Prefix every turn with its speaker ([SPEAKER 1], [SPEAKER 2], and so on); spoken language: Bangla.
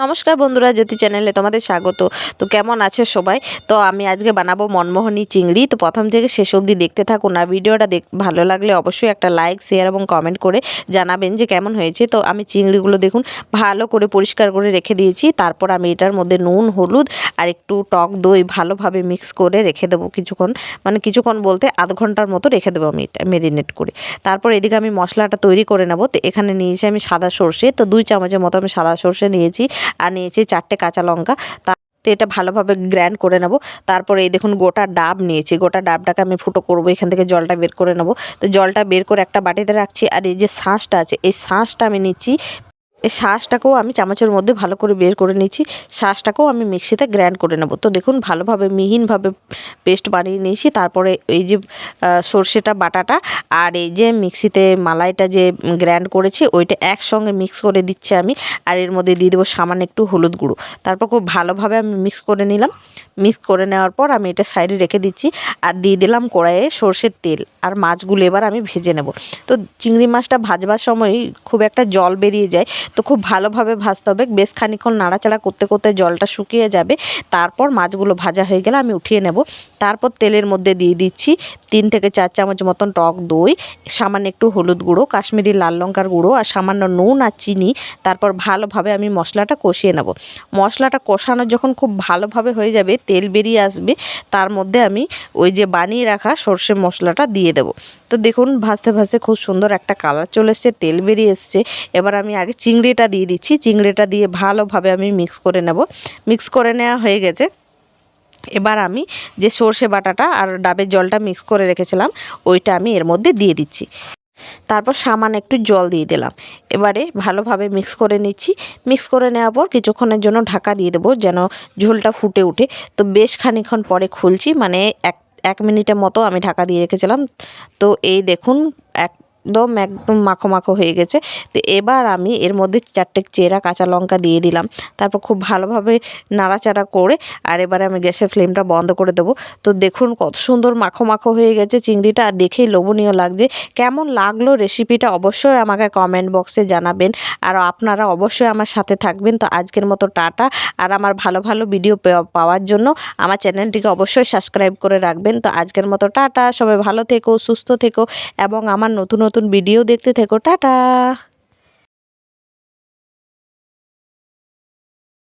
[SPEAKER 1] নমস্কার বন্ধুরা, জ্যোতি চ্যানেলে তোমাদের স্বাগত। তো কেমন আছে সবাই? তো আমি আজকে বানাবো মনমোহনী চিংড়ি। তো প্রথম থেকে শেষ অবধি দেখতে থাকুন, আর ভিডিওটা ভালো লাগলে অবশ্যই একটা লাইক, শেয়ার এবং কমেন্ট করে জানাবেন যে কেমন হয়েছে। তো আমি চিংড়িগুলো দেখুন ভালো করে পরিষ্কার করে রেখে দিয়েছি। তারপর আমি এটার মধ্যে নুন, হলুদ আর একটু টক দই ভালোভাবে মিক্স করে রেখে দেবো কিছুক্ষণ, মানে কিছুক্ষণ বলতে আধ ঘন্টার মতো রেখে দেবো আমি এটা ম্যারিনেট করে। তারপর এদিকে আমি মশলাটা তৈরি করে নেব। তো এখানে নিয়েছি আমি সাদা সর্ষে, তো 2 চামচের মতো আমি সাদা সর্ষে নিয়েছি আর নিয়েছি 4টে কাঁচা লঙ্কা। তো এটা ভালোভাবে গ্র্যান্ড করে নেব। তারপরে এই দেখুন গোটা ডাব নিয়েছি, গোটা ডাবটাকে আমি ফুটো করব, এখান থেকে জলটা বের করে নেব। তো জলটা বের করে একটা বাটিতে রাখছি, আর এই যে শাঁসটা আছে এই শাঁসটা আমি নিচ্ছি। এই শাঁসটাকেও আমি চামচের মধ্যে ভালো করে বের করে নিচ্ছি। শাঁসটাকেও আমি মিক্সিতে গ্র্যান্ড করে নেব। তো দেখুন ভালোভাবে মিহিনভাবে পেস্ট বানিয়ে নিয়েছি। তারপরে এই যে সর্ষেটা বাটাটা আর এই যে মিক্সিতে মালাইটা যে গ্র্যান্ড করেছি ওইটা একসঙ্গে মিক্স করে দিচ্ছি আমি। আর এর মধ্যে দিয়ে দেবো সামান্য একটু হলুদ গুঁড়ো। তারপর খুব ভালোভাবে আমি মিক্স করে নিলাম। মিক্স করে নেওয়ার পর আমি এটা সাইডে রেখে দিচ্ছি, আর দিয়ে দিলাম কড়াইয়ে সর্ষের তেল। আর মাছগুলো এবার আমি ভেজে নেব। তো চিংড়ি মাছটা ভাজবার সময় খুব একটা জল বেরিয়ে যায়, তো খুব ভালোভাবে ভাজতে হবে। বেশ খানিকক্ষণ নাড়াচাড়া করতে করতে জলটা শুকিয়ে যাবে। তারপর মাছগুলো ভাজা হয়ে গেলে আমি উঠিয়ে নেব। তারপর তেলের মধ্যে দিয়ে দিচ্ছি 3 থেকে 4 চামচ মতন টক দই, সামান্য একটু হলুদ গুঁড়ো, কাশ্মীরি লাল লঙ্কার গুঁড়ো আর সামান্য নুন আর চিনি। তারপর ভালোভাবে আমি মশলাটা কষিয়ে নেব। মশলাটা কষানো যখন খুব ভালোভাবে হয়ে যাবে, তেল বেরিয়ে আসবে, তার মধ্যে আমি ওই যে বানিয়ে রাখা সর্ষে মশলাটা দিয়ে দেব। তো দেখুন ভাজতে ভাজতে খুব সুন্দর একটা কালার চলে এসছে, তেল বেরিয়ে এসছে। এবার আমি আগে চিংড়িটা দিয়ে দিচ্ছি। চিংড়িটা দিয়ে ভালোভাবে আমি মিক্স করে নেব। মিক্স করে নেওয়া হয়ে গেছে। এবার আমি যে সর্ষে বাটাটা আর ডাবের জলটা মিক্স করে রেখেছিলাম ওইটা আমি এর মধ্যে দিয়ে দিচ্ছি। তারপর সামান্য একটু জল দিয়ে দিলাম। এবারে ভালোভাবে মিক্স করে নিচ্ছি। মিক্স করে নেওয়ার পর কিছুক্ষণের জন্য ঢাকা দিয়ে দেবো যেন ঝোলটা ফুটে ওঠে। তো বেশ খানিকক্ষণ পরে খুলছি, মানে এক মিনিটের মতো আমি ঢাকা দিয়ে রেখেছিলাম। তো এই দেখুন একদম একদম মাখো মাখো হয়ে গেছে। তো এবার আমি এর মধ্যে 4টে চেরা কাঁচা লঙ্কা দিয়ে দিলাম। তারপর খুব ভালোভাবে নাড়াচাড়া করে আর এবারে আমি গ্যাসের ফ্লেমটা বন্ধ করে দেবো। তো দেখুন কত সুন্দর মাখো মাখো হয়ে গেছে চিংড়িটা, আর দেখেই লোভনীয় লাগছে। কেমন লাগলো রেসিপিটা অবশ্যই আমাকে কমেন্ট বক্সে জানাবেন, আর আপনারা অবশ্যই আমার সাথে থাকবেন। তো আজকের মতো টাটা। আর আমার ভালো ভালো ভিডিও পাওয়ার জন্য আমার চ্যানেলটিকে অবশ্যই সাবস্ক্রাইব করে রাখবেন। তো আজকের মতো টাটা, সবাই ভালো থেকো, সুস্থ থেকো এবং আমার নতুন নতুন ভিডিও দেখতে থেকো। টাটা।